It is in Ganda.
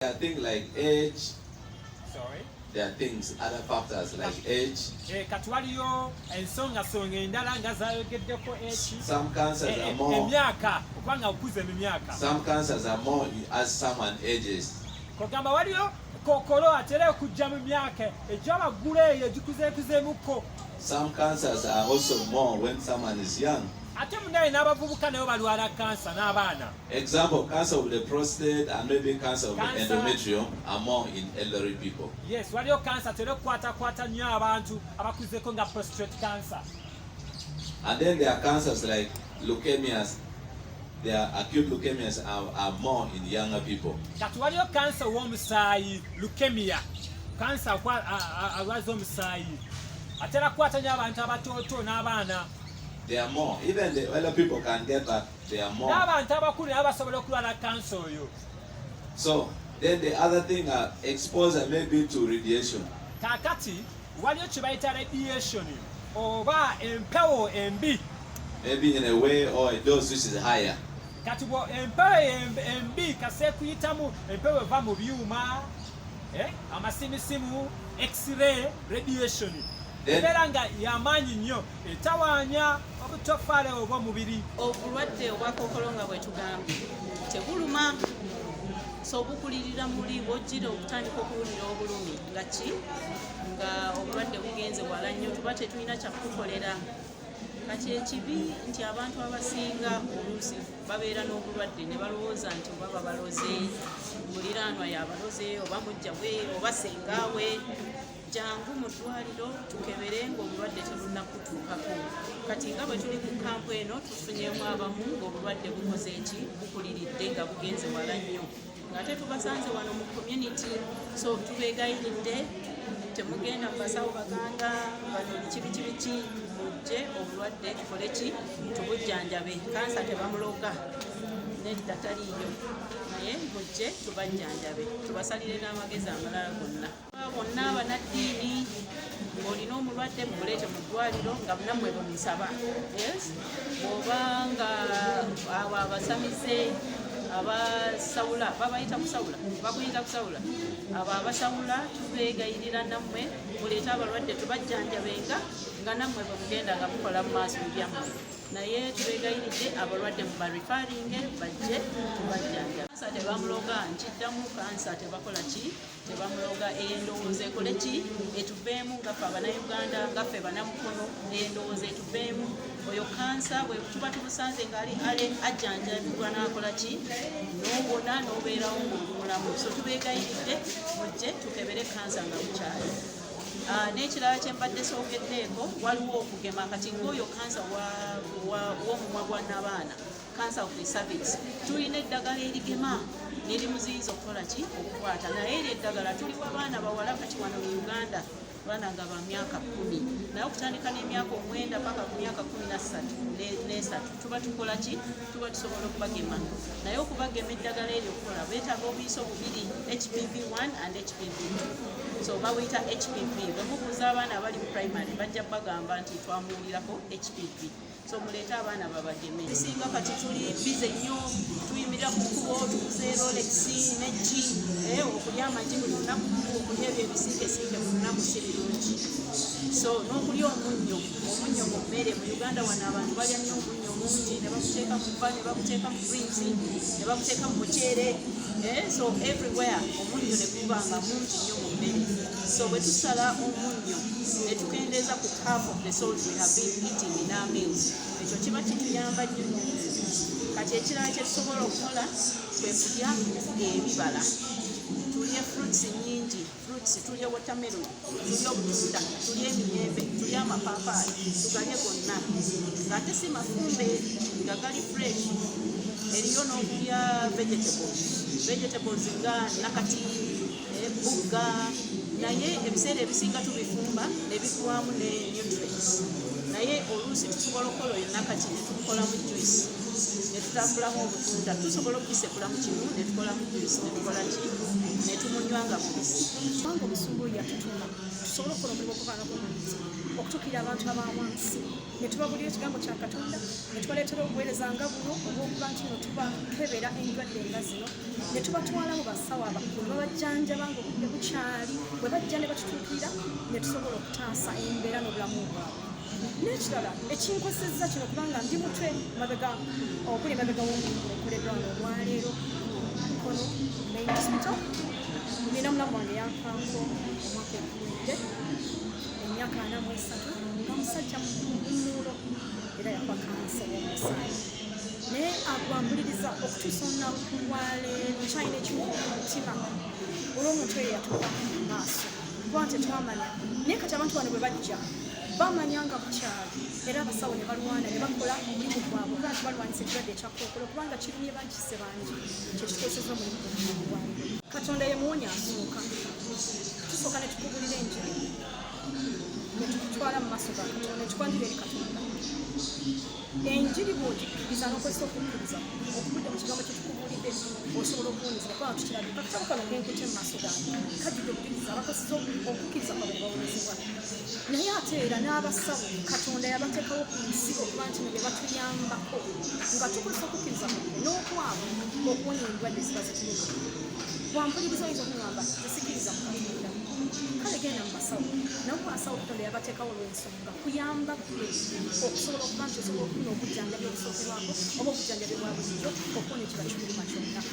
There are things like age. Sorry? There are things, other factors like age. Some cancers are more. Some cancers are more as someone ages. Some cancers are also more when someone is young. Example, cancer of the prostate and maybe cancer of the endometrium are more in elderly people. Yes, cancer cancer. And then there are cancers like leukemias. There are acute leukemias are more in younger people. Cancer leukemia. Cancer There are more. Even the older people can get that. There are more. So then the other thing are exposure maybe to radiation. Maybe in a way or a dose which is higher. X-ray, radiation. Obulwadde obwakokolo nga bwe tugambye tebuluma, so bukulirira muli bw'ojjira okutandika okuwulira obulumi nga ki nga obulwadde bugenze wala nnyo tuba tetulina kyakukolera. Kati ekibi nti abantu abasinga oluusi babeera n'obulwadde ne balowooza nti oba babaloze, muliraanwa yabaloze oba mujjabwe oba sengaawe. Jangu mu ddwaliro tukebere ng'obulwadde tebunakutuukako. Kati nga bwe tuli ku kampu eno tufunyemu abamu ng'obulwadde bukoze eki bukuliridde nga bugenze wala nnyo. Ng'ate tubasanze wano mu community, so tubeegayiridde temugenda mu basawo baganga bano biki mujje obulwadde tukole ki tubujjanjabe. Kansa tebamuloga nedda taliiyo, naye mujje tubajjanjabe tubasalire n'amagezi amalala gonna. Bonna abanaddiini ng'olina omulwadde mumuleete mu ddwaliro nga munammwe bumusaba. Yes, bw'oba nga abo abasamize abasawula babayita kusawula bakuyita kusawula abo abasawula tubeegayirira nammwe muleete abalwadde tubajjanjabenga nga nammwe bwe mugenda nga mukola mu maaso byammwe. Naye tubeegayiridde abalwadde mu barifaringe bajje tubajjanjabe. Kansa tebamuloga nkiddamu, kansa tebakola ki tebamuloga. Endowooza ekole ki etuveemu ngaffe Abanayuganda ngaffe Bannamukono, endowooza etuveemu. Oyo kansa bwe tuba tumusanze ng'ali ajjanjabibwa n'akola ki n'owona n'obeerawo ng'omulamu. So tubeegayiridde mujje tukebere kansa nga bukyali. N'ekirala kye mbadde soogeddeeko waliwo okugema kati ng'oyo kansa w'omumwa gwa n'abaana, kansa of the cervix, tulina eddagala erigema n'erimuziyiza okukola ki okukwata. Naye eryo eddagala tuliwa abaana bawala kati wano mu Uganda abaana nga ba myaka 10 naye okutandika n'emyaka 9 paka ku myaka 13 tuba tukola ki tuba tusobola okubagema. Naye okubagema eddagala eryo okukola beetaaga obuyiso bubiri, HPV1 and HPV2. So bawuyita HPV. Bwe mubuuza abaana abali mu primary bajja bagamba nti twamuwulirako HPV. So muleete abaana babageme. Singa kati tuli bize nnyo tuyimirira ku kkubo tukuze Rolex neggi okulya amagi buli lunaku, okulya ebyo ebisiikesiike mu lunaku si birungi. So n'okulya omunnyo mu mmere. Mu Uganda wano abantu balya nnyo omunnyo mungi, ne baguteeka mu bba, ne baguteeka mu drinks, ne baguteeka mu muceere. So everywhere omunnyo ne gubanga mungi nnyo mu mmere. So bwe tusala omunnyo ne tukendeeza ku half of the salt we have been eating in our meals, ekyo kiba kituyamba nnyo. Kati ekirala kye tusobola okukola kwe kulya ebibala. Tulye fruits nnyingi, tulye watermelon, tulye obutunda, tulye emiyembe, tulye amapaapaali, tugalye gonna ng'ate si mafumbe nga gali fresh. Eriyo n'okulya vegetables nga nakati, bugga, naye ebiseera ebisinga tubifumba ne bikuwamu ne nutrients. Naye oluusi tusobola okukola oyo nakati ne tukolamu juice, ne tutambulamu obutunda. Tusobola okubisekulamu kimu ne tukolamu juice, ne tukola ki ne tumunywa bwebanga bubisi. Kubanga omusumba oyo yatutuma tusobole okukola omulimu okuvaana bulungi okutuukira abantu abawansi ne tubabulira ekigambo kya Katonda ne tubaleetera obuweereza nga buno obw'okuba nti no tubakebera endwadde nga zino ne tubatwala mu basawo abakulu ne babajjanjaba nga obudde bukyali bwe bajja ne batutuukira ne tusobola okutaasa embeera n'obulamu bwabwe. N'ekirala ekinkosezza kino kubanga ndi mutwe okuli emabega w'omulimu ekoleddwa wano olwaleero Mukono main hospital. Nina mulamu wange yanfaako omwaka oguwedde emyaka 43 nga musajja mumuulo era yakuba kansa y'omusaayi naye agwambuliriza okutuusa olunaku lwaleero kyalina ekimu ku mutima olw'omuntu eyo yatuuka mu maaso kuba nti twamanya naye kati abantu bano bwe bajja bamanya nga bukyali era abasawo ne balwana ne bakola omulimu gwabwe kuba nti balwanyisa ekirwadde ekyakookolo kubanga kirumye bankise bangi kyekikozesezza omulimu gwabwe. Katonda ye muwonya asooka tusooka ne tukubulira enjiri ne tukutwala mu maaso ga Katonda ne tukwanjira eri Katonda enjiri bw'ogikkiriza n'okozesa okukkiriza okubudde mu kigambo kye tukubulidde osobola okuwonyezebwa kubanga tukirabye akatabo kano kenkute mu maaso gange kajjudde okukkiriza abakozesa okukkiriza kwabwe ne bawonyezebwa naye ate era n'abasawo Katonda yabateekawo ku nsi okuba nti ne be batuyambako nga tukozesa okukkiriza kwabwe n'okwabwe okuwonya endwadde ziba zituluma. Bwampuliriza oyinza okungamba tesikiriza mu Katonda kale genda mu basawo nabo basawo Katonda yabateekawo olw'ensonga kuyamba kwe okusobola okuba nti osobola okufuna obujjanjabi obusookerwako oba obujjanjabi bwa bulijjo okuwonya ekiba kikuluma kyonna.